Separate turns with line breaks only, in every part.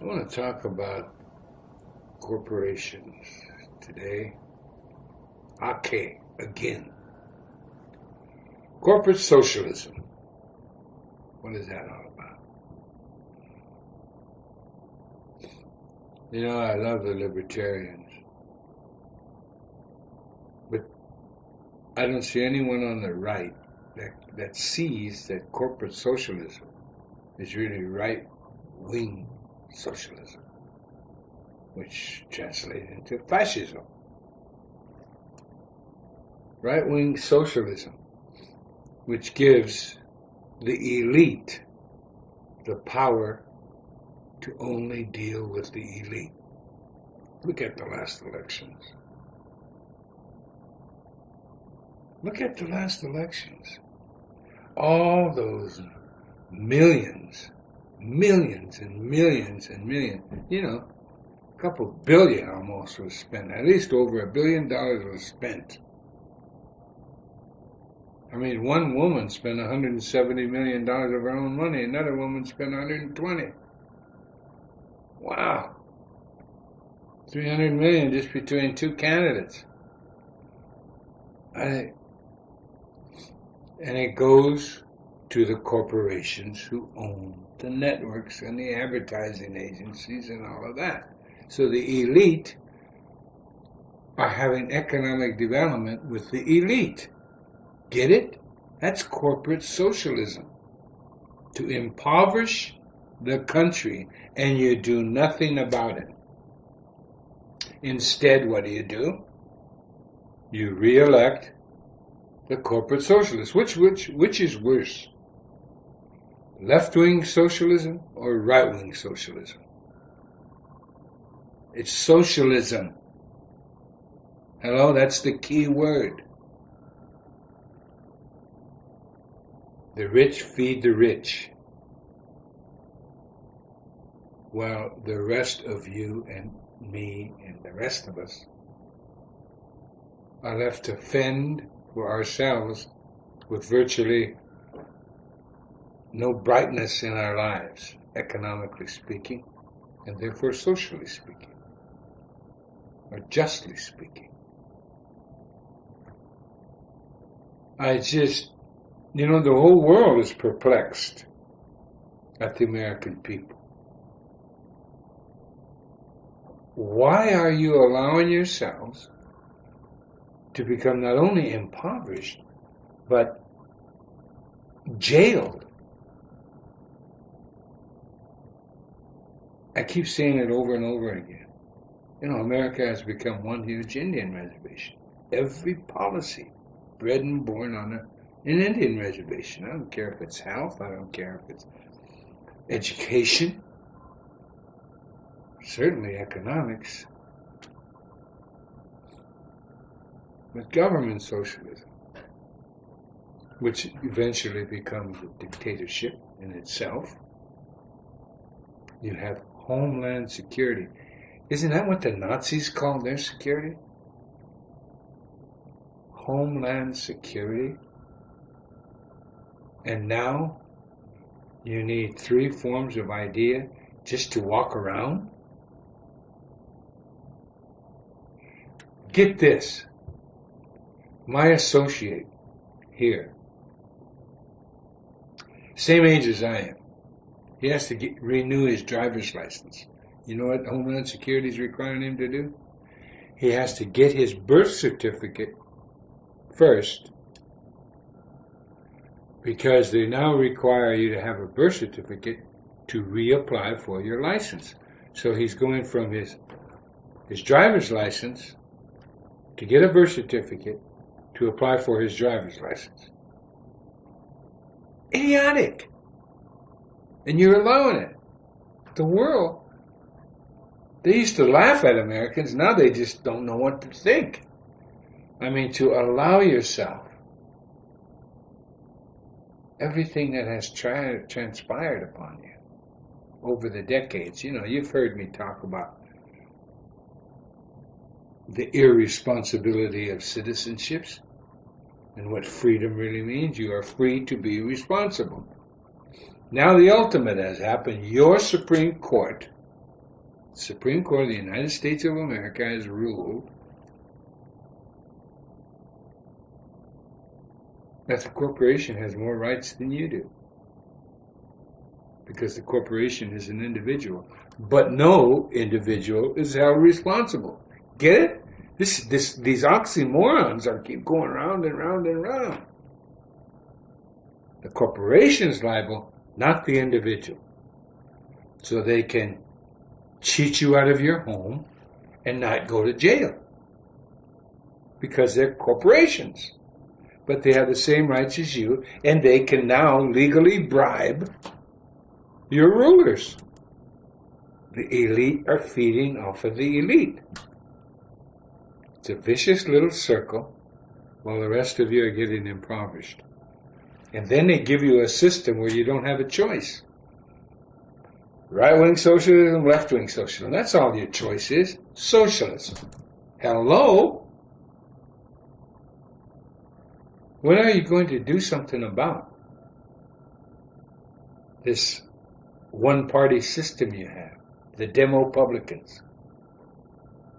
I want to talk about corporations today. Okay, again. Corporate socialism. What is that all about? You know, I love the libertarians, but I don't see anyone on the right that sees that corporate socialism is really right-wing socialism, which translates into fascism. Right-wing socialism, which gives the elite the power to only deal with the elite. Look at the last elections. Look at the last elections. All those millions and millions and millions, you know, a couple billion almost was spent. At least over $1 billion was spent. I mean, one woman spent $170 million of her own money. Another woman spent $120. Wow. $300 million just between two candidates. And it goes to the corporations who own the networks and the advertising agencies and all of that. So the elite are having economic development with the elite. Get it? That's corporate socialism. To impoverish the country, and you do nothing about it. Instead, what do? You re-elect the corporate socialists. Which is worse? Left-wing socialism or right-wing socialism? It's socialism. Hello, that's the key word. The rich feed the rich, while the rest of you and me and the rest of us are left to fend for ourselves with virtually no brightness in our lives, economically speaking, and therefore socially speaking, or justly speaking. You know, the whole world is perplexed at the American people. Why are you allowing yourselves to become not only impoverished, but jailed? I keep saying it over and over again. You know, America has become one huge Indian reservation. Every policy bred and born on an Indian reservation. I don't care if it's health, I don't care if it's education, certainly economics, but government socialism, which eventually becomes a dictatorship in itself. You have homeland security. Isn't that what the Nazis called their security? Homeland security. And now you need 3 forms of ID just to walk around? Get this. My associate here, same age as I am, he has to renew his driver's license. You know what Homeland Security is requiring him to do? He has to get his birth certificate first, because they now require you to have a birth certificate to reapply for your license. So he's going from his driver's license to get a birth certificate to apply for his driver's license. Idiotic. And you're allowing it. The world, they used to laugh at Americans, now they just don't know what to think. I mean, to allow yourself everything that has transpired upon you over the decades. You know, you've heard me talk about the irresponsibility of citizenships and what freedom really means. You are free to be responsible. Now the ultimate has happened. Your Supreme Court Supreme Court of the United States of America has ruled that the corporation has more rights than you do, because the corporation is an individual, but no individual is held responsible. Get it? These oxymorons are keep going round and round and round. The corporation is liable, not the individual. So they can cheat you out of your home and not go to jail, because they're corporations. But they have the same rights as you, and they can now legally bribe your rulers. The elite are feeding off of the elite. It's a vicious little circle while the rest of you are getting impoverished. And then they give you a system where you don't have a choice. Right-wing socialism, left-wing socialism. That's all your choice is. Socialism. Hello? When are you going to do something about this one-party system you have? The Demopublicans.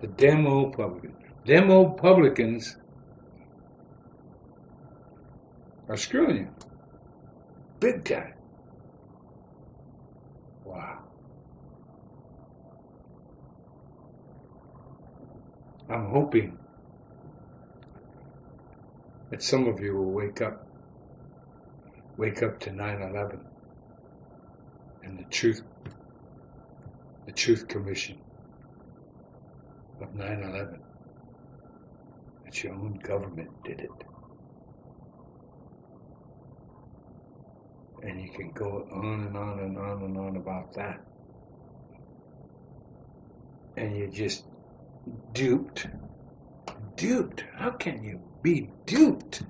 The Demopublicans. Demopublicans are screwing you. Big time. Wow. I'm hoping that some of you will wake up to 9/11 and the truth commission of 9/11, that your own government did it. And you can go on and on and on and on about that. And you're just duped. Duped. How can you be duped?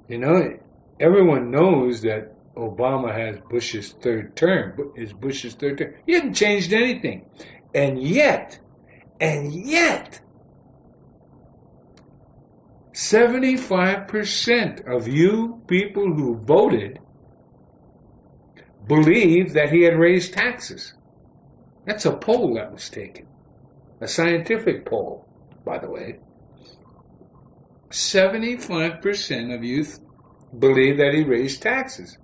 You know, everyone knows that Obama has Bush's third term. Is Bush's third term. He hasn't changed anything. And yet, 75% of you people who voted believe that he had raised taxes. That's a poll that was taken. A scientific poll, by the way. 75% of you believe that he raised taxes.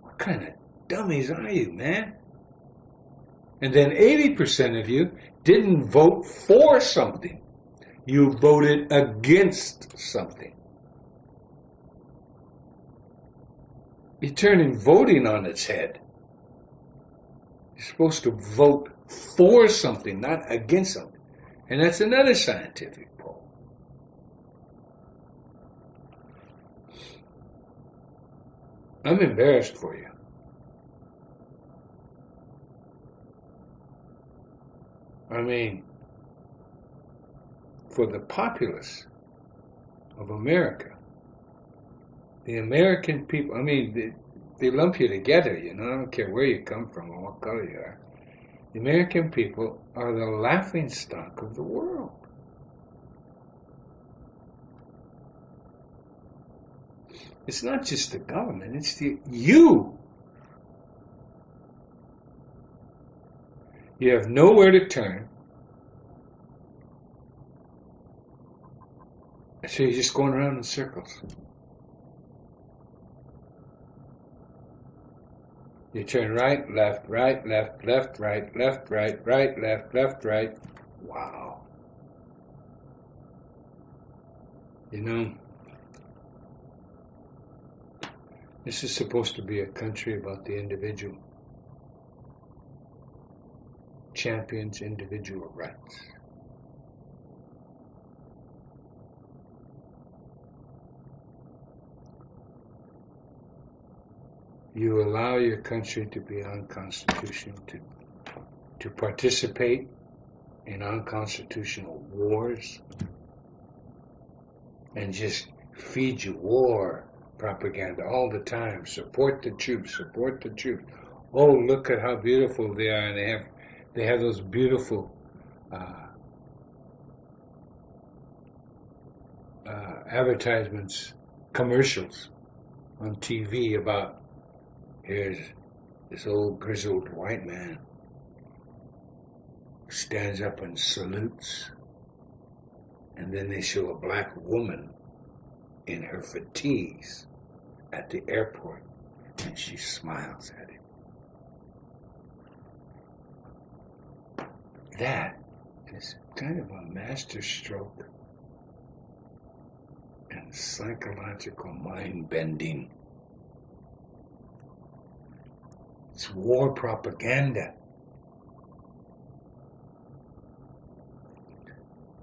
What kind of dummies are you, man? And then 80% of you didn't vote for something. You voted against something. You're turning voting on its head. You're supposed to vote for something, not against something. And that's another scientific poll. I'm embarrassed for you. I mean, for the populace of America, the American people, I mean, they lump you together, you know, I don't care where you come from or what color you are. The American people are the laughingstock of the world. It's not just the government, it's you. You have nowhere to turn. So you're just going around in circles. You turn right, left, right, left, left, right, left, right, right, left, left, right. Wow. You know, this is supposed to be a country about the individual. Champions individual rights. You allow your country to be unconstitutional, to participate in unconstitutional wars, and just feed you war propaganda all the time. Support the troops, support the troops. Oh, look at how beautiful they are, and they have those beautiful advertisements, commercials on TV about here's this old grizzled white man stands up and salutes, and then they show a black woman in her fatigues at the airport, and she smiles at him. That is kind of a masterstroke and psychological mind bending. It's war propaganda.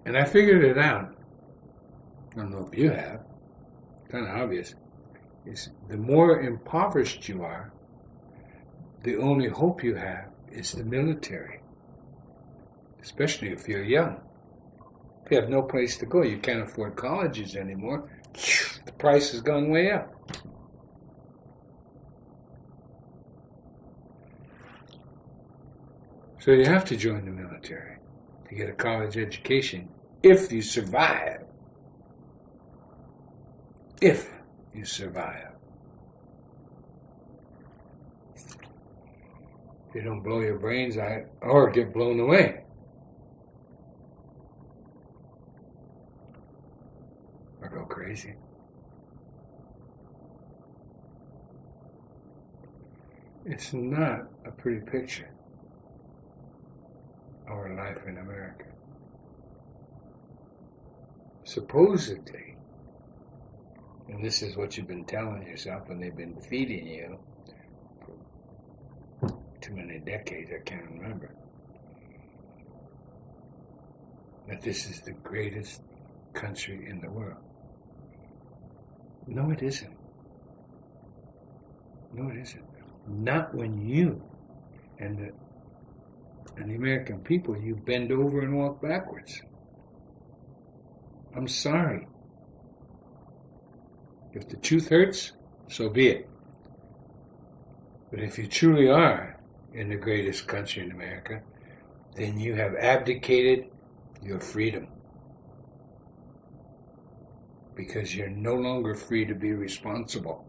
And I figured it out. I don't know if you have. Kind of obvious. Is the more impoverished you are, the only hope you have is the military. Especially if you're young. If you have no place to go, you can't afford colleges anymore, the price has gone way up. So you have to join the military to get a college education if you survive. If you survive. If you don't blow your brains out or get blown away. Or go crazy. It's not a pretty picture. Our life in America. Supposedly, and this is what you've been telling yourself and they've been feeding you for too many decades, I can't remember, that this is the greatest country in the world. No, it isn't. No, it isn't. Not when you and the American people, you bend over and walk backwards. I'm sorry. If the truth hurts, so be it. But if you truly are in the greatest country in America, then you have abdicated your freedom. Because you're no longer free to be responsible.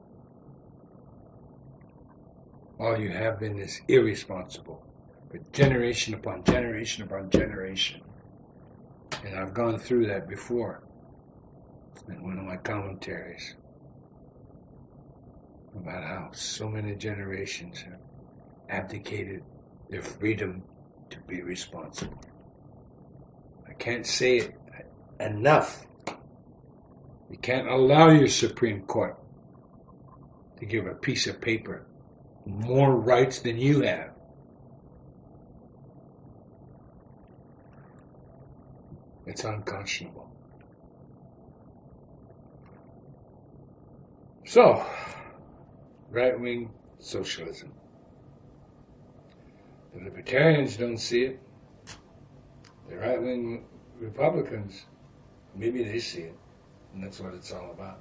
All you have been is irresponsible. For generation upon generation upon generation. And I've gone through that before in one of my commentaries about how so many generations have abdicated their freedom to be responsible. I can't say it enough. You can't allow your Supreme Court to give a piece of paper more rights than you have. It's unconscionable. So, right-wing socialism. The libertarians don't see it. The right-wing Republicans, maybe they see it. And that's what it's all about.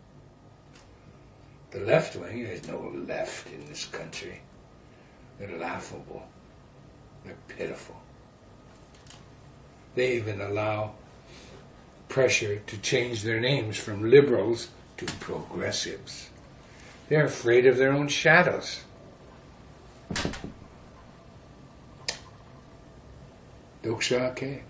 The left-wing, there's no left in this country. They're laughable. They're pitiful. They even allow pressure to change their names from liberals to progressives. They're afraid of their own shadows. Doksha ke.